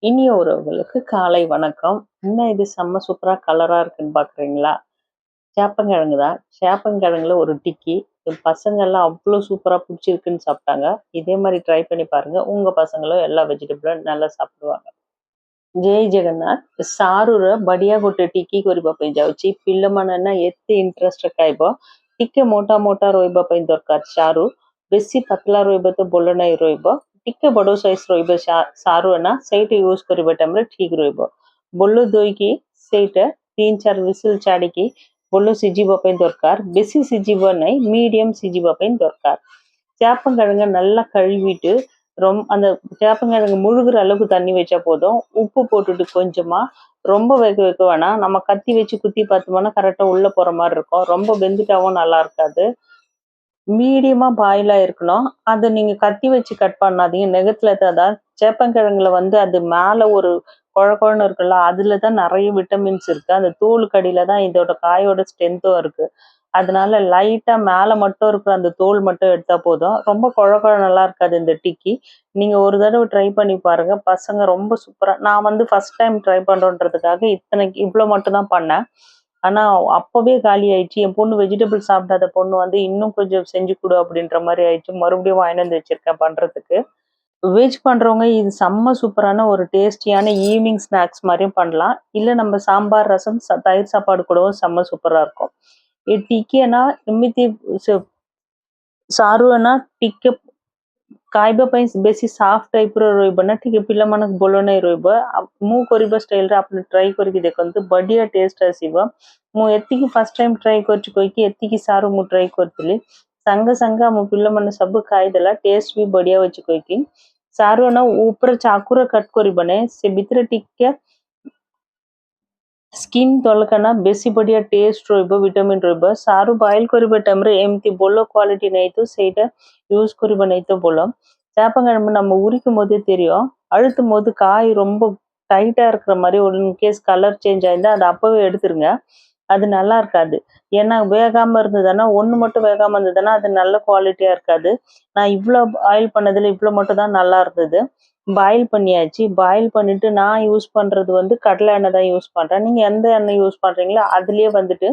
இனிய உறவுகளுக்கு காலை வணக்கம். என்ன இது செம்ம சூப்பரா கலரா இருக்குன்னு பார்க்குறீங்களா? சேப்பங்கிழங்கு தான். சேப்பங்கிழங்குல ஒரு டிக்கி. என் பசங்கள்லாம் அவ்ளோ சூப்பரா புடிச்சிருக்குன்னு சாப்ட்டாங்க. இதே மாரி ட்ரை பண்ணி பாருங்க. உங்க பசங்களும் எல்லா வெஜிடபிளும் நல்லா சாப்பிடுவாங்க. ଜୟ ଜଗନ୍ନାଥ। ସାରୁର ବଢିଆ ଗୋଟେ ଟିକି କରିବା ପାଇଁ ଯାଉଛି। ପିଲାମାନେ ନା ଏତେ ଇଣ୍ଟରେଷ୍ଟ ଖାଇବ। ଟିକେ ମୋଟା ମୋଟା ରହିବା ପାଇଁ ଦରକାର ସାରୁ। ବେଶୀ ପତଲା ରହିବ ତ ଭଲ ନାହିଁ ରହିବ। ଟିକେ ବଡ ସାଇଜ ରହିବ ସାରୁ ନା ସେଇଟା ୟୁଜ କରିବା ଟାଇମରେ ଠିକ ରହିବ। ଭଲ ଧୋଇକି ସେଇଟା 3-4 விசில் ଛାଡିକି ଭଲ ସିଝିବା ପାଇଁ ଦରକାର। ବେଶୀ ସିଝିବ ନାହିଁ, மீடியம் ସିଝିବା ପାଇଁ ଦରକାର। சேப்பங்கிழங்க நல்லா கழுவிட்டு அந்த சேப்பங்கிழங்கு முழுகிற அளவுக்கு தண்ணி வச்சா போதும். உப்பு போட்டுட்டு கொஞ்சமா, ரொம்ப வேக வைக்க வேணாம். நம்ம கத்தி வச்சு குத்தி பார்த்தோம்னா கரெக்டா உள்ள போற மாதிரி இருக்கும். ரொம்ப வெந்துட்டாவும் நல்லா இருக்காது. மீடியமா பாயிலா இருக்கணும். அதை நீங்க கத்தி வச்சு கட் பண்ணாதீங்க. நெகத்துல தான் சேப்பங்கிழங்குல வந்து அது மேல ஒரு குழ குழன்னு இருக்குல்ல, அதுலதான் நிறைய விட்டமின்ஸ் இருக்கு. அந்த தோலுக்கு அடியில தான் இதோட காயோட ஸ்ட்ரென்த்தும் இருக்கு. அதனால லைட்டா மேல மட்டும் இருக்கிற அந்த தோல் மட்டும் எடுத்தா போதும். ரொம்ப குழ குழ நல்லா இருக்காது இந்த டிக்கி. நீங்க ஒரு தடவை ட்ரை பண்ணி பாருங்க. பசங்க ரொம்ப சூப்பரா நான் வந்து ஃபர்ஸ்ட் டைம் ட்ரை பண்றோன்றதுக்காக இவ்ளோ மட்டும் தான் பண்ணேன். ஆனா அப்பவே காலி ஆயிடுச்சு. என் பொண்ணு வெஜிடபிள் சாப்பிடாத பொண்ணு வந்து இன்னும் கொஞ்சம் செஞ்சு கொடு அப்படின்ற மாதிரி ஆயிடுச்சு. மறுபடியும் வாங்கிட்டு வந்து வச்சிருக்கேன் பண்றதுக்கு. வெஜ் பண்றவங்க இது செம்ம சூப்பரான ஒரு டேஸ்டியான ஈவினிங் ஸ்நாக்ஸ் மாதிரியும் பண்ணலாம். இல்ல நம்ம சாம்பார், ரசம், தயிர் சாப்பாடு கூடவும் செம்ம சூப்பரா இருக்கும். ଟିକେ ନା ଏମିତି ସାରୁ ନା ଟିକେ ଖାଇବା ପାଇଁ ବେଶୀ ସାଫ୍ଟ ଟାଇପର ରହିବ ନା, ଟିକେ ପିଲାମାନଙ୍କୁ ଭଲ ନାହିଁ ରହିବ। ମୁଁ କରିବା ଷ୍ଟାଇଲରେ ଆପଣ ଟ୍ରାଏ କରିକି ଦେଖନ୍ତୁ, ବଢିଆ ଟେଷ୍ଟ ଆସିବ। ମୁଁ ଏତିକି ଫାର୍ଷ୍ଟ ଟାଇମ ଟ୍ରାଏ କରିଛି କହିକି ଏତିକି ସାରୁ ମୁଁ ଟ୍ରାଏ କରିଥିଲି। ସାଙ୍ଗେ ସାଙ୍ଗେ ଆମ ପିଲାମାନେ ସବୁ ଖାଇଦେଲା, ଟେଷ୍ଟ ବି ବଢିଆ ଅଛି କହିକି। ସାରୁ ନା ଉପରେ ଚାକୁରେ କଟ୍ କରିବ ନାହିଁ, ସେ ଭିତରେ ଟିକେ ସ୍କିନ୍ ତଳକାନା ବେଶୀ ବଢିଆ ଟେଷ୍ଟ ରହିବ, ଭିଟାମିନ୍ ରହିବ। ସାରୁ ବଏଲ କରିବା ଟାଇମରେ ଏମିତି ଭଲ କ୍ୱାଲିଟି ନାହିଁ ତ ସେଇଟା யூஸ் କରିବା ନାହିଁ ତ ଭଲ। சேப்பங்கிழங்கு நம்ம உரிக்கும் போதே தெரியும், அழுத்தும் போது காய் ரொம்ப டைட்டா இருக்கிற மாதிரி ஒரு இன்கேஸ் கலர் சேஞ்ச் ஆயிருந்தா அதை அப்பவே எடுத்துருங்க. அது நல்லா இருக்காது. ஏன்னா வேகாம இருந்ததுன்னா, ஒண்ணு மட்டும் வேகாம இருந்ததுன்னா அது நல்ல குவாலிட்டியா இருக்காது. நான் இவ்ளோ ஆயில் பண்ணதுல இவ்ளோ மட்டும் தான் நல்லா இருந்தது. பாயில் பண்ணியாச்சு. பாயில் பண்ணிட்டு நான் யூஸ் பண்றது வந்து கடலை எண்ணெய் தான் யூஸ் பண்றேன். நீங்க எந்த எண்ணெய் யூஸ் பண்றீங்களோ அதுலயே வந்துட்டு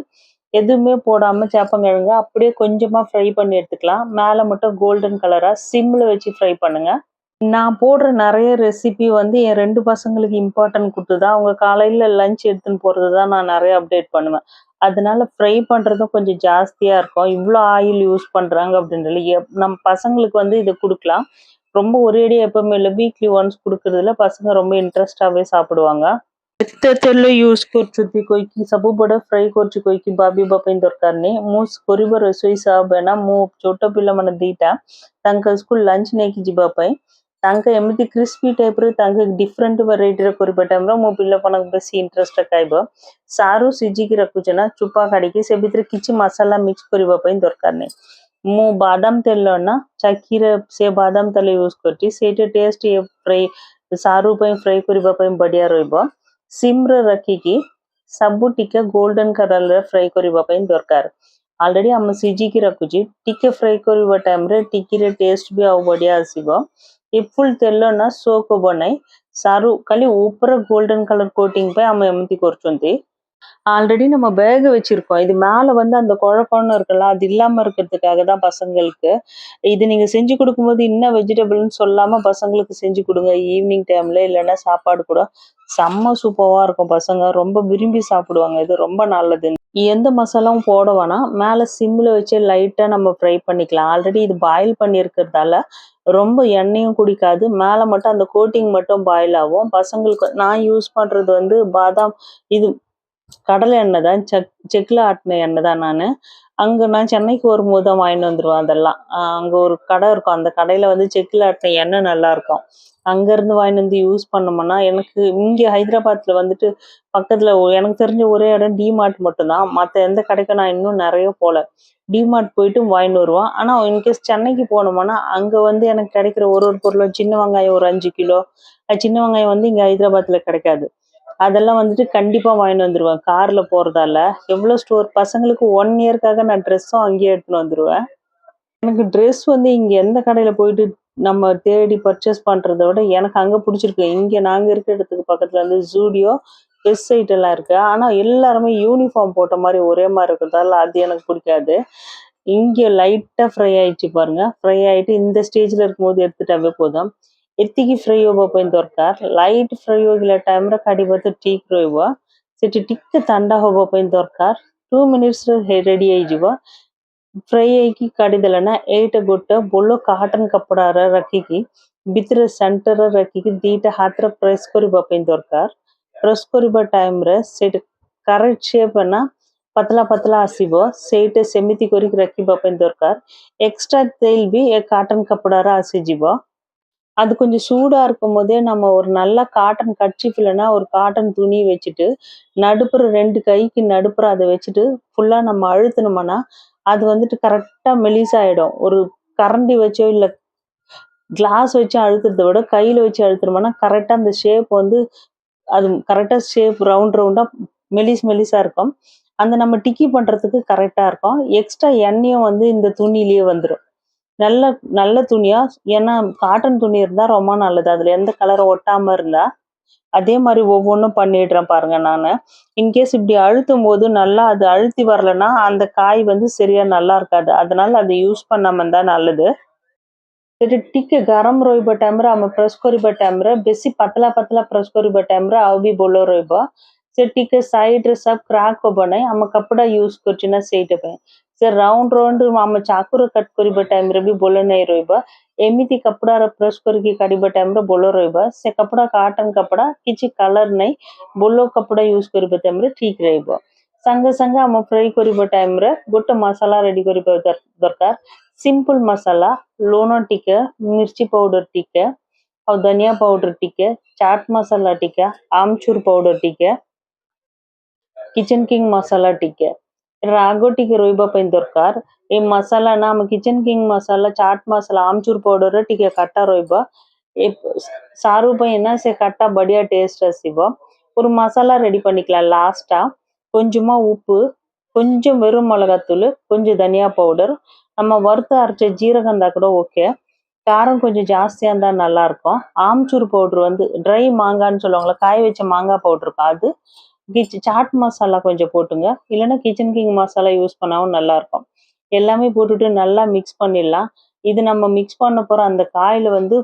எதுவுமே போடாம சேப்பங்கிழங்க அப்படியே கொஞ்சமா ஃப்ரை பண்ணி எடுத்துக்கலாம். மேல மட்டும் கோல்டன் கலரா சிம்ல வச்சு ஃப்ரை பண்ணுங்க. நான் போடுற நிறைய ரெசிபி வந்து என் 2 பசங்களுக்கு இம்பார்ட்டன்ட் குடுத்து தான், அவங்க காலையில லஞ்ச் எடுத்துன்னு போறது தான் நான் நிறைய அப்டேட் பண்ணுவேன். அதனால ஃப்ரை பண்றதும் கொஞ்சம் ஜாஸ்தியா இருக்கும். இவ்ளோ ஆயில் யூஸ் பண்றாங்க அப்படின்றதுல நம்ம பசங்களுக்கு வந்து இத குடுக்கலாம். ரொம்ப ஒரேடியா எப்பவுமே இல்ல, வீக்லி ஒன்ஸ் குடுக்கறதுல பசங்க ரொம்ப இன்ட்ரெஸ்டாவே சாப்பிடுவாங்க। ଏତେ ତେଲ ୟୁଜ କରୁଛନ୍ତି କହିକି ସବୁବେଳେ ଫ୍ରାଏ କରୁଛି କହିକି ଭାବିବା ପାଇଁ ଦରକାର ନାହିଁ। ମୁଁ କରିବ ରୋଷେଇ ସାହେବ ନା, ମୁଁ ଛୋଟ ପିଲାମାନେ ଦିଟା ତାଙ୍କ ସ୍କୁଲ ଲଞ୍ଚ ନେଇକି ଯିବା ପାଇଁ, ତାଙ୍କ ଏମିତି କ୍ରିସ୍ପି ଟାଇପର ତାଙ୍କ ଡିଫରେଣ୍ଟ ଭେରାଇଟିର କରିବା ଟାଇମରେ ମୋ ପିଲାମାନଙ୍କୁ ବେଶୀ ଇଣ୍ଟରେଷ୍ଟ ଖାଇବ। ସାରୁ ସିଝିକି ରଖୁଛେ ନା, ଚୋପା କାଢିକି ସେ ଭିତରେ କିଛି ମସଲା ମିକ୍ସ କରିବା ପାଇଁ ଦରକାର ନାହିଁ। ମୁଁ ବାଦାମ ତେଲ ନା ଚାକିରେ ସେ ବାଦାମ ତେଲ ୟୁଜ କରୁଛି, ସେଇଟା ଟେଷ୍ଟ ଫ୍ରାଏ ସାରୁ ପାଇଁ ଫ୍ରାଏ କରିବା ପାଇଁ ବଢିଆ ରହିବ। ସିମ୍ରେ ରଖିକି ସବୁ ଟିକେ ଗୋଲ୍ଡେନ କଲରରେ ଫ୍ରାଏ କରିବା ପାଇଁ ଦରକାର। ଅଲରେଡି ଆମେ ସିଝିକି ରଖୁଛି, ଟିକେ ଫ୍ରାଏ କରିବା ଟାଇମରେ ଟିକିରେ ଟେଷ୍ଟ ବି ଆଉ ବଢିଆ ଆସିବ। ଏ ଫୁଲ ତେଲ ନା ସୋକ୍ ହବ ନାହିଁ, ସାରୁ ଖାଲି ଉପରେ ଗୋଲ୍ଡେନ கலர் கோட்டிங் போய் நம்ம எம்தி କରୁଛନ୍ତି। ஆல்ரெடி நம்ம வேக வச்சிருக்கோம். இது மேல வந்து அந்த குழப்பம்னு இருக்குல்ல, அது இல்லாம இருக்கிறதுக்காக தான் பசங்களுக்கு இது நீங்க செஞ்சு கொடுக்கும்போது இன்னும் வெஜிடபிள்னு சொல்லாம பசங்களுக்கு செஞ்சு கொடுங்க ஈவினிங் டைம்ல, இல்லைன்னா சாப்பாடு கூட செம்ம சூப்பரா இருக்கும்। பசங்க ரொம்ப விரும்பி சாப்பிடுவாங்க, இது ரொம்ப நல்லது। எந்த மசாலாவும் போட வேணாம், மேல சிம்ல வச்சு லைட்டா நம்ம ஃப்ரை பண்ணிக்கலாம்। ஆல்ரெடி இது பாயில் பண்ணியிருக்கிறதால ரொம்ப எண்ணெயும் குடிக்காது, மேல மட்டும் அந்த கோட்டிங் மட்டும் பாயில் ஆகும்। பசங்களுக்கு நான் யூஸ் பண்றது வந்து பாதாம் இது கடலை எண்ணெய் தான், செக்ல ஆட்டின எண்ணெய் தான் நானு। அங்க நான் சென்னைக்கு வரும்போது தான் வாங்கிட்டு வந்துருவேன் அதெல்லாம்। அங்க ஒரு கடை இருக்கும், அந்த கடையில வந்து செக்ல ஆட்டின எண்ணெய் நல்லா இருக்கும்। அங்க இருந்து வாங்கிட்டு வந்து யூஸ் பண்ணோம்னா, எனக்கு இங்க ஹைதராபாத்ல வந்துட்டு பக்கத்துல எனக்கு தெரிஞ்ச ஒரே இடம் டிமார்ட் மட்டும்தான், மத்த எந்த கடைக்கும் நான் இன்னும் நிறைய போல। டிமார்ட் போயிட்டு வாங்கிட்டு வருவோம்। ஆனா இன்கேஸ் சென்னைக்கு போனோம்னா அங்க வந்து எனக்கு கிடைக்கிற ஒரு ஒரு பொருளும், சின்ன வெங்காயம் ஒரு 5 கிலோ, சின்ன வெங்காயம் வந்து இங்க ஹைதராபாத்ல கிடைக்காது, அதெல்லாம் வந்துட்டு கண்டிப்பா வாங்கிட்டு வந்துருவேன் கார்ல போறதால। எவ்வளவு ஸ்டோர் பசங்களுக்கு 1 இயர்க்காக நான் ட்ரெஸ்ஸும் அங்கேயே எடுத்துன்னு வந்துருவேன்। எனக்கு ட்ரெஸ் வந்து இங்க எந்த கடையில போயிட்டு நம்ம தேடி பர்ச்சேஸ் பண்றத விட எனக்கு அங்க பிடிச்சிருக்கு. இங்க நாங்க இருக்கிற இடத்துக்கு பக்கத்துல வந்து ஜூடியோ, பெஸ்ட் சைட் எல்லாம் இருக்கு. ஆனா எல்லாருமே யூனிஃபார்ம் போட்ட மாதிரி ஒரே மாதிரி இருக்கிறதால அது எனக்கு பிடிக்காது. இங்க லைட்டா ஃப்ரை ஆயிடுச்சு பாருங்க. ஃப்ரை ஆயிட்டு இந்த ஸ்டேஜ்ல இருக்கும்போது எடுத்துட்டாவே போதும்। ଏତିକି ଫ୍ରାଇ ହବା ପାଇଁ ଦରକାର। ଲାଇଟ୍ ଫ୍ରାଇ ହୋଇଗଲା ଟାଇମରେ କାଢ଼ିବା ତ ଠିକ ରହିବ। ସେଠି ଟିକେ ଥଣ୍ଡା ହବା ପାଇଁ ଦରକାର। 2 ମିନିଟ୍ସରେ ରେଡି ହେଇଯିବ। फ्राई ହେଇକି କାଢିଦେଲା ନା ଏଇଟା ଗୋଟେ ଭଲ କାଟନ କପଡାରେ ରଖିକି ଭିତରେ ସେଣ୍ଟରରେ ରଖିକି ଦିଟା ହାତରେ ପ୍ରେସ୍ କରିବା ପାଇଁ ଦରକାର। ପ୍ରେସ୍ କରିବା ଟାଇମରେ ସେଇଟା କରେକ୍ଟ ସେପ୍ ନା ପତଲା ପତଲା ଆସିବ ସେଇଟା ସେମିତି କରିକି ରଖିବା ପାଇଁ ଦରକାର। எக்ஸ்ட்ரா தேல் भी காட்டன் கப்படார அசிஜிவா। அது கொஞ்சம் சூடா இருக்கும்போதே நம்ம ஒரு நல்ல காட்டன் கர்ச்சீஃப் இல்லைன்னா ஒரு காட்டன் துணி வச்சுட்டு நடுப்புற 2 கைக்கு நடுப்புற அதை வச்சுட்டு ஃபுல்லா நம்ம அழுத்தினோம்னா அது வந்துட்டு கரெக்டா மெலிசாயிடும்। ஒரு கரண்டி வச்சோ இல்ல கிளாஸ் வச்சு அழுத்துறத விட கையில வச்சு அழுத்தினோம்னா கரெக்டா அந்த ஷேப் வந்து அது கரெக்டா ஷேப் ரவுண்ட் ரவுண்டா மெலிசா இருக்கும்। அந்த நம்ம டிக்கி பண்றதுக்கு கரெக்டா இருக்கும்। எக்ஸ்ட்ரா எண்ணெயும் வந்து இந்த துணியிலேயே வந்துடும்। நல்ல நல்ல துணியா, ஏன்னா காட்டன் துணி இருந்தா ரொம்ப நல்லது। அதுல எந்த கலரும் ஒட்டாம இருந்தா அதே மாதிரி ஒவ்வொன்றும் பண்ணிடுறேன் பாருங்க நானு। இன்கேஸ் இப்படி அழுத்தும் போது நல்லா அது அழுத்தி வரலன்னா அந்த காய் வந்து சரியா நல்லா இருக்காது। அதனால அதை யூஸ் பண்ணாம இருந்தா நல்லது। ସେଠି ଟିକେ ଗରମ ରହିବ ଟାଇମରେ ଆମେ ପ୍ରେସ୍ କରିବା ଟାଇମରେ ବେଶୀ ପତଳା ପତଳା ପ୍ରେସ୍ କରିବା ଟାଇମରେ ଆଉ ବି ଭଲ ରହିବ। ସେ ଟିକେ ସାଇଡରେ ସବୁ କ୍ରାକ୍ ହବ ନାହିଁ। ଆମେ କପଡା ୟୁଜ କରୁଛୁ ନା ସେଇଟା ପାଇଁ। ସେ ରାଉଣ୍ଡ ଆମେ ଚାକୁରେ କଟ୍ କରିବା ଟାଇମରେ ବି ଭଲ ନାହିଁ ରହିବ। ଏମିତି କପଡାର ପ୍ରେସ୍ କରିକି କାଢିବା ଟାଇମରେ ଭଲ ରହିବ। ସେ କପଡା କାଟନ କପଡା କିଛି କଲର ନାହିଁ। ଭଲ କପଡା ୟୁଜ କରିବା ଟାଇମରେ ଠିକ ରହିବ। ସାଙ୍ଗେ ସାଙ୍ଗେ ଆମେ ଫ୍ରାଇ କରିବା ଟାଇମରେ ଗୋଟେ ମସଲା ରେଡି କରିବା ଦରକାର। सिंपल मसाला, लूण टिके, मिर्ची पाउडर टिके, और धनिया पाउडर टिके, चाट मसाला टिके, आमचूर पाउडर टिके, किचन किंग मसाला टिके। रागो टिके रोइबा ପାଇଁ ଦରକାର। ଏ ମସଲା ନା ଆମ କିଚେନ କିଙ୍ଗ ମସଲା, ଚାଟ ମସଲା, आमचूर पाउडर ଟିକେ କାଟା ରହିବ। ଏ சாறு ପାଇଁ ନା ସେ କାଟା ବଢିயா டேஸ்ட் ଆସିବ। ஒரு மசாலா ரெடி பண்ணிக்கலாம்। லாஸ்டா கொஞ்சமா உப்பு, கொஞ்சம் வெறும் மிளகாத்தூள், கொஞ்சம் தனியா பவுடர், நம்ம வறுத்த அரைச்ச ஜீரகம் இருந்தா கூட ஓகே। காரம் கொஞ்சம் ஜாஸ்தியா இருந்தா நல்லா இருக்கும்। ஆம்ச்சூர் பவுடர் வந்து ட்ரை மாங்கான்னு சொல்லுவாங்களா, காய வச்ச மாங்காய் பவுடர் இருக்கும் அது। சாட் மசாலா கொஞ்சம் போட்டுங்க, இல்லைன்னா கிச்சன் கிங் மசாலா யூஸ் பண்ணாவும் நல்லா இருக்கும்। எல்லாமே போட்டுட்டு நல்லா மிக்ஸ் பண்ணிடலாம்। இது நம்ம மிக்ஸ் பண்ண போற அந்த காயில வந்து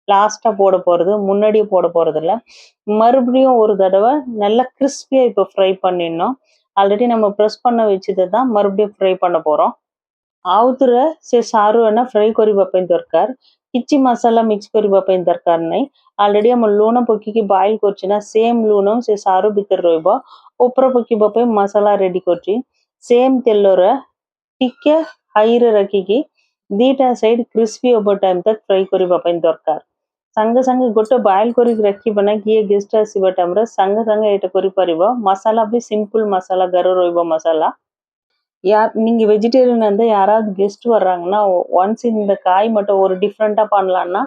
லாஸ்டா போட போறது, முன்னாடியே போட போறது இல்ல। மறுபடியும் ஒரு தடவை நல்லா கிறிஸ்பியா இப்போ ஃப்ரை பண்ணிடணும்। ஆல்ரெடி நம்ம ப்ரெஸ் பண்ண வச்சதை தான் மறுபடியும் ஃப்ரை பண்ண போறோம்। ଆଉଥରେ ସେ ସାରୁ ନା ଫ୍ରାଇ କରିବା ପାଇଁ ଦରକାର। କିଛି ମସଲା ମିକ୍ସ କରିବା ପାଇଁ ଦରକାର ନାହିଁ। ଅଲରେଡି ଆମେ ଲୁଣ ପକେଇକି ବଏଲ କରୁଛୁ ନା, ସେମ୍ ଲୁଣ ସେ ସାରୁ ଭିତରେ ରହିବ। ଉପରେ ପକେଇବା ପାଇଁ ମସଲା ରେଡି କରୁଛି। ସେମ୍ ତେଲରେ ଟିକେ ହାଇରେ ରଖିକି ଦିଟା ସାଇଡ କ୍ରିସ୍ପି ହବା ଟାଇମ ତକ ଫ୍ରାଇ କରିବା ପାଇଁ ଦରକାର। ସାଙ୍ଗେ ସାଙ୍ଗେ ଗୋଟେ ବଏଲ କରିକି ରଖିବ ନା, କିଏ ଗେଷ୍ଟ ଆସିବା ଟାଇମରେ ସାଙ୍ଗେ ସାଙ୍ଗେ ଏଇଟା କରିପାରିବ। ମସଲା ବି ସିମ୍ପଲ ମସଲା, ଘରେ ରହିବ ମସଲା। நீங்க வெஜிடேரியன் இருந்தா யாராவது கெஸ்ட் வர்றாங்கன்னா ஒன்ஸ் இந்த காய் மட்டும் ஒரு டிஃப்ரெண்டா பண்ணலாம்னா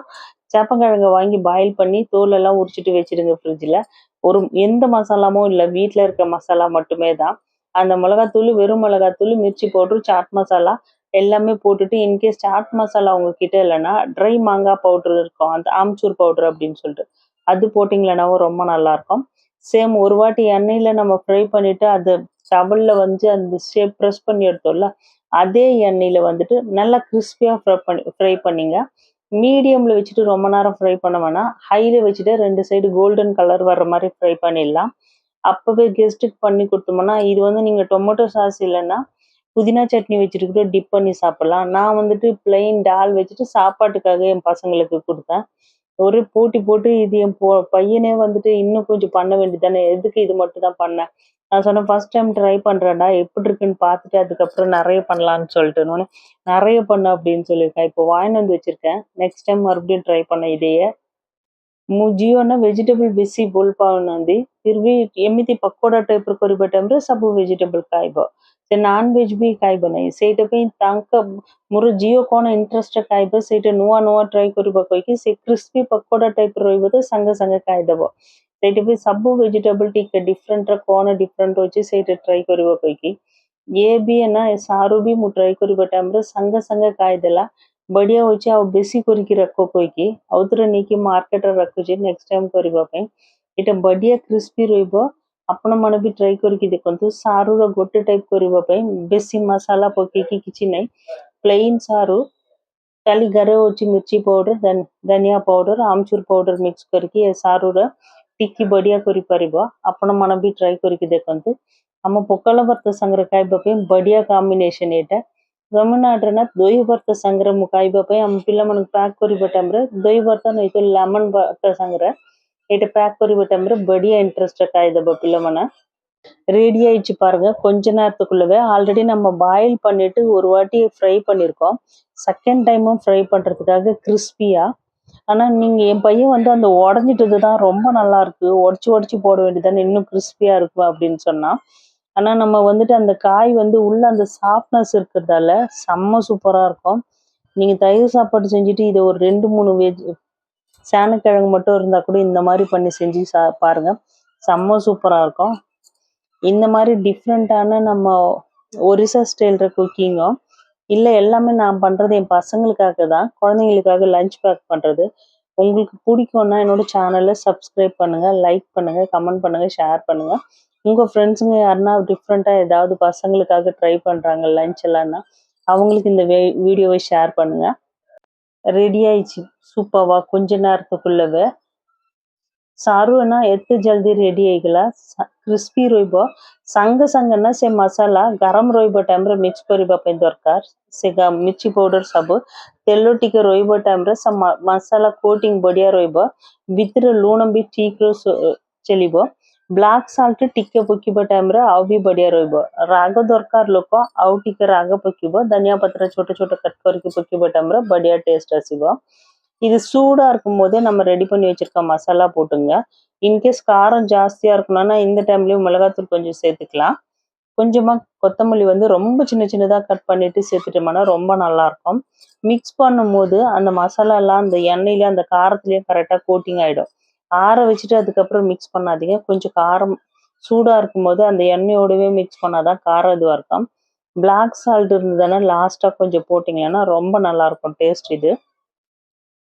சேப்பங்கிழங்க வாங்கி பாயில் பண்ணி தோல் எல்லாம் உரிச்சிட்டு வச்சிடுங்க ஃப்ரிட்ஜில்। ஒரு எந்த மசாலாமும் இல்லை, வீட்டில் இருக்க மசாலா மட்டுமே தான்। அந்த மிளகாத்தூள், வெறும் மிளகாத்தூள், மிர்ச்சி பவுடர், சாட் மசாலா எல்லாமே போட்டுட்டு, இன்கேஸ் சாட் மசாலா உங்ககிட்ட இல்லைன்னா ட்ரை மாங்காய் பவுடர் இருக்கும், அந்த ஆம்ச்சூர் பவுடர் அப்படின்னு சொல்லிட்டு அது போட்டிங்களேனாவும் ரொம்ப நல்லா இருக்கும்। சேம் ஒரு வாட்டி எண்ணெயில நம்ம ஃப்ரை பண்ணிட்டு அது டவல்ல வந்து அந்த ஷேப் ப்ரெஸ் பண்ணி எடுத்தோம்ல, அதே எண்ணெயில வந்துட்டு நல்லா கிறிஸ்பியா ஃப்ரை பண்ணிங்க। மீடியம்ல வச்சுட்டு ரொம்ப நேரம் ஃப்ரை பண்ண வேணாம், ஹைல வச்சுட்டு 2 சைடு கோல்டன் கலர் வர்ற மாதிரி ஃப்ரை பண்ணிடலாம்। அப்பவே கெஸ்ட்டுக்கு பண்ணி கொடுத்தோம்னா, இது வந்து நீங்க டொமேட்டோ சாஸ் இல்லைன்னா புதினா சட்னி வச்சுட்டு கூட டிப் பண்ணி சாப்பிடலாம்। நான் வந்துட்டு பிளெயின் டால் வச்சுட்டு சாப்பாட்டுக்காக என் பசங்களுக்கு கொடுத்தேன்। ஒரே போட்டி போட்டு இது என் பையனே வந்துட்டு இன்னும் கொஞ்சம் பண்ண வேண்டியதானே, எதுக்கு இது மட்டும் தான் பண்ணேன்। நான் சொன்னேன் ஃபர்ஸ்ட் டைம் ட்ரை பண்றேன்டா, எப்படி இருக்குன்னு பார்த்துட்டு அதுக்கப்புறம் நிறைய பண்ணலான்னு சொல்லிட்டு நானு நிறைய பண்ண அப்படின்னு சொல்லியிருக்கேன்। இப்போ வாங்கிட்டு வந்து வச்சிருக்கேன், நெக்ஸ்ட் டைம் மறுபடியும் ட்ரை பண்ண இதையே। ମୁଁ ଝିଅ ନା ଭେଜିଟେବଲ ବେଶୀ ଭଲ ପାଉନାହାନ୍ତି, ଫିର ବି ଏମିତି ପକୋଡା ଟାଇପର କରିବା ଟାଇମରେ ସବୁ ଭେଜିଟେବଲ ଖାଇବ। ସେ ନନଭେଜ ବି ଖାଇବ ନାହିଁ। ସେଇଟା ପାଇଁ ତାଙ୍କ ମୋର ଝିଅ କଣ ଇଣ୍ଟରେଷ୍ଟ ଖାଇବ ସେଇଟା ନୂଆ ନୂଆ ଟ୍ରାଏ କରିବା କହିକି ସେ କ୍ରିସ୍ପି ପକୋଡା ଟାଇପର ରହିବ ତ ସାଙ୍ଗେ ସାଙ୍ଗେ ଖାଇଦବ। ସେଇଟା ପାଇଁ ସବୁ ଭେଜିଟେବଲ ଟିକେ ଡିଫରେଣ୍ଟର କଣ ଡିଫରେଣ୍ଟ ଅଛି ସେଇଟା ଟ୍ରାଏ କରିବା କହିକି। ଇଏ ବି ନା ସାରୁ ବି ମୁଁ ଟ୍ରାଏ କରିବା ଟାଇମରେ ସାଙ୍ଗେ ସାଙ୍ଗେ ଖାଇଦେଲା। ବଢିଆ ହଉଛି ଆଉ ବେଶୀ କରିକି ରଖ କହିକି ଆଉଥରେ ନେଇକି ମାର୍କେଟରେ ରଖୁଛି ନେକ୍ସଟ ଟାଇମ୍ କରିବା ପାଇଁ। ଏଇଟା ବଢିଆ କ୍ରିସ୍ପି ରହିବ। ଆପଣମାନେ ବି ଟ୍ରାଏ କରିକି ଦେଖନ୍ତୁ। ସାରୁର ଗୋଟେ ଟାଇପ୍ କରିବା ପାଇଁ ବେଶୀ ମସଲା ପକେଇକି କିଛି ନାହିଁ, ପ୍ଲେନ୍ ସାରୁ ଖାଲି ଘରେ ହେଉଛି ମିର୍ଚି ପାଉଡର, ଧନିଆ ପାଉଡର, ଆମଚୁର ପାଉଡର ମିକ୍ସ କରିକି ଏ ସାରୁର ଟିକି ବଢିଆ କରିପାରିବ। ଆପଣମାନେ ବି ଟ୍ରାଏ କରିକି ଦେଖନ୍ତୁ। ଆମ ପଖାଳ ଭାତ ସାଙ୍ଗରେ ଖାଇବା ପାଇଁ ବଢିଆ କମ୍ବିନେସନ୍ ଏଇଟା। ତମିଳନାଡୁରେ ନା ଦହି ଭାତ ସାଙ୍ଗରେ ମୁଁ ଖାଇବା ପାଇଁ ଆମ ପିଲାମାନଙ୍କୁ ପ୍ୟାକ୍ କରିବା ଟାଇମ୍ରେ ଦହି ଭାତ ନାହିଁ ତ ଲେମନ୍ ଭାତ ସାଙ୍ଗରେ ଏଇଟା பேக் କରିବା டைம்ல ବଢିயா இன்ட்ரெஸ்டா காய்தப்ப பிள்ளைமனை ரெடி ஆயிடுச்சு பாருங்க. கொஞ்ச நேரத்துக்குள்ளவே ஆல்ரெடி நம்ம பாயில் பண்ணிட்டு ஒரு வாட்டி ஃப்ரை பண்ணியிருக்கோம். செகண்ட் டைமும் ஃப்ரை பண்ணுறதுக்காக கிறிஸ்பியா. ஆனால் நீங்கள் என் பையன் வந்து அந்த உடஞ்சிட்டது தான் ரொம்ப நல்லா இருக்கு, உடச்சி உடச்சி போட வேண்டியதானே இன்னும் கிறிஸ்பியா இருக்கும் அப்படின்னு சொன்னான். ஆனால் நம்ம வந்துட்டு அந்த காய் வந்து உள்ள அந்த சாஃப்ட்னஸ் இருக்கிறதால செம்ம சூப்பராக இருக்கும். நீங்கள் தயிர் சாப்பாடு செஞ்சுட்டு இதை ஒரு 2-3 சேனக்கிழங்கு மட்டும் இருந்தால் கூட இந்த மாதிரி பண்ணி செஞ்சு பாருங்க, செம்ம சூப்பராக இருக்கும். இந்த மாதிரி டிஃப்ரெண்ட்டான நம்ம ஒரிசா ஸ்டைல்ற குக்கிங்கும் இல்லை எல்லாமே நான் பண்ணுறது என் பசங்களுக்காக தான், குழந்தைங்களுக்காக லஞ்ச் பேக் பண்ணுறது. உங்களுக்கு பிடிக்கும்னா என்னோட சேனலை சப்ஸ்கிரைப் பண்ணுங்கள், லைக் பண்ணுங்கள், கமெண்ட் பண்ணுங்கள், ஷேர் பண்ணுங்கள். உங்கள் ஃப்ரெண்ட்ஸுங்க யாருன்னா டிஃப்ரெண்ட்டாக ஏதாவது பசங்களுக்காக ட்ரை பண்ணுறாங்க லஞ்ச் எல்லாம்னா அவங்களுக்கு இந்த வீடியோவை ஷேர் பண்ணுங்கள். ரெடி ஆயிடுச்சு சூப்பராக கொஞ்ச நேரத்துக்குள்ளவே. ಸಾರುನ ಎತ್ತು ಜಲ್ದಿ ರೆಡಿ ಆಗಿಲ್ಲ, ಕ್ರಿಸ್ಪಿ ରହିବ। ସାଙ୍ଗେ ସାଙ୍ଗେ ନା ସେ ମସଲା ଗରମ ରହିବ ଟାଇମ୍ରେ ମିକ୍ସ କରିବା ପାଇଁ ଦରକାର। ସେ ମିର୍ଚି ପାଉଡର ସବୁ ତେଲ ଟିକେ ରହିବ ଟାଇମ୍ରେ ସେ ମସଲା କୋଟିଂ ବଢିଆ ରହିବ। ଭିତରେ ଲୁଣ ବି ଠିକ୍ ଚଲିବ। ବ୍ଲାକ୍ ସଲ୍ଟ ଟିକେ ପକେଇବା ଟାଇମ୍ରେ ଆଉ ବି ବଢିଆ ରହିବ। ରାଗ ଦରକାର ଲୋକ ଆଉ ଟିକେ ରାଗ ପକେଇବ। ଧନିଆ ପତ୍ର ଛୋଟ ଛୋଟ କଟ୍ କରିକି ପକେଇବା ଟାଇମ୍ରେ ବଢିଆ ଟେଷ୍ଟ ଆସିବ। இது சூடா இருக்கும் போதே நம்ம ரெடி பண்ணி வச்சிருக்க மசாலா போட்டுங்க. இன்கேஸ் காரம் ஜாஸ்தியா இருக்கணும்னா இந்த டைம்லயும் மிளகாத்தூள் கொஞ்சம் சேர்த்துக்கலாம். கொஞ்சமா கொத்தமல்லி வந்து ரொம்ப சின்ன சின்னதா கட் பண்ணிட்டு சேர்த்துட்டோம்னா ரொம்ப நல்லா இருக்கும். மிக்ஸ் பண்ணும்போது அந்த மசாலா எல்லாம் அந்த எண்ணெயில அந்த காரத்துலயும் கரெக்டா கோட்டிங் ஆயிடும். ஆற வச்சுட்டு அதுக்கப்புறம் மிக்ஸ் பண்ணாதீங்க. கொஞ்சம் காரம் சூடா இருக்கும்போது அந்த எண்ணெயோடவே மிக்ஸ் பண்ணாதான் காரம் இதுவா இருக்கும். பிளாக் சால்ட் இருந்ததுன்னா லாஸ்டா கொஞ்சம் போட்டிங்கன்னா ரொம்ப நல்லா இருக்கும் டேஸ்ட் இது।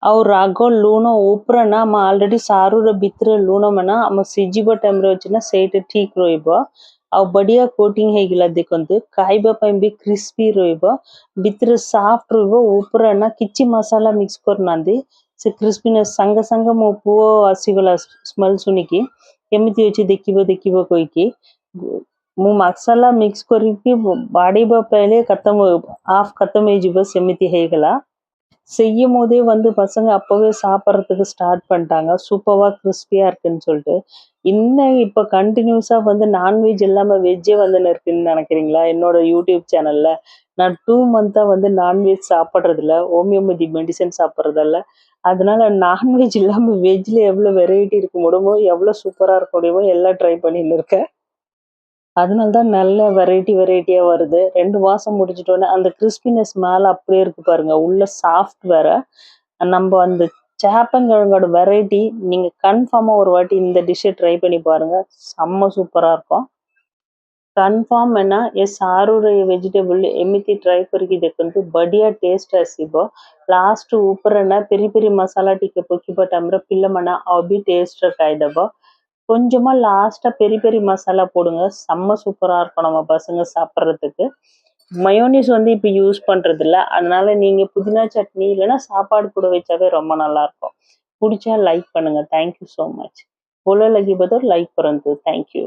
ଆଉ ରାଗ ଲୁଣ ଉପରେ ନା ଆମେ ଅଲରେଡି ସାରୁର ଭିତରେ ଲୁଣ ମାନେ ଆମ ସିଝିବ ଟାଇମ୍ରେ ଅଛି ନା ସେଇଟା ଠିକ୍ ରହିବ। ଆଉ ବଢିଆ କୋଟିଂ ହେଇଗଲା ଦେଖନ୍ତୁ, ଖାଇବା ପାଇଁ ବି କ୍ରିସ୍ପି ରହିବ, ଭିତରେ ସଫ୍ଟ ରହିବ। ଉପରେ ନା କିଛି ମସଲା ମିକ୍ସ କରୁନାହାନ୍ତି, ସେ କ୍ରିସ୍ପିନେସ୍ ସାଙ୍ଗେ ସାଙ୍ଗେ ମୋ ପୁଅ ଆସିଗଲା ସ୍ମେଲ୍ ଶୁଣିକି କେମିତି ଅଛି ଦେଖିବ ଦେଖିବ କହିକି। ମୁଁ ମସଲା ମିକ୍ସ କରିକି ବାଡ଼ିବା ପहले ஆஃப் खत्म ହେଇଯିବ ସେମିତି ହେଇଗଲା। செய்யும் போதே வந்து பசங்க அப்பவே சாப்பிட்றதுக்கு ஸ்டார்ட் பண்ணிட்டாங்க, சூப்பராக கிறிஸ்பியா இருக்குன்னு சொல்லிட்டு। இன்னும் இப்போ கண்டினியூஸா வந்து நான்வெஜ் இல்லாம வெஜ்ஜே வந்து இருக்குன்னு நினைக்கிறீங்களா? என்னோட யூடியூப் சேனல்ல நான் 2 மந்த்தா வந்து நான்வெஜ் சாப்பிட்றதில்ல, ஹோமியோபதி மெடிசன் சாப்பிட்றதில்ல। அதனால நான்வெஜ் இல்லாம வெஜ்ல எவ்வளோ வெரைட்டி இருக்க முடியுமோ, எவ்வளோ சூப்பரா இருக்க முடியுமோ எல்லாம் ட்ரை பண்ணின்னு இருக்கேன்। அதனால தான் நல்ல வெரைட்டியா வருது। 2 மாசம் முடிஞ்சிட்டோன்னே அந்த கிறிஸ்பினஸ் மேல அப்படியே இருக்கு பாருங்க, உள்ள சாஃப்ட் வேற। நம்ம அந்த சேப்பங்கிழங்கோட வெரைட்டி நீங்க கன்ஃபார்மா ஒரு வாட்டி இந்த டிஷ்ஷை ட்ரை பண்ணி பாருங்க, செம்ம சூப்பரா இருக்கும்। କନଫର୍ମ है ना ये सारूर वेजिटेबल एमती ट्राई करके देखते बढ़िया टेस्ट आसो। लास्ट ऊपर ना पेरी पेरी मसाला टिके पकेबा टाइम पिल्ला मना अभी टेस्ट खाईदेव। கொஞ்சமா லாஸ்டா பெரி பெரி மசாலா போடுங்க, செம்ம சூப்பரா இருக்கும் நம்ம பசங்க சாப்பிட்றதுக்கு। மயோனிஸ் வந்து இப்போ யூஸ் பண்றது இல்ல, அதனால நீங்க புதினா சட்னி இல்லைன்னா சாப்பாடு கூட வச்சாவே ரொம்ப நல்லா இருக்கும்। பிடிச்சா லைக் பண்ணுங்க। Thank you so much. बोला लगी बदर लाइक परंतु थैंक यू।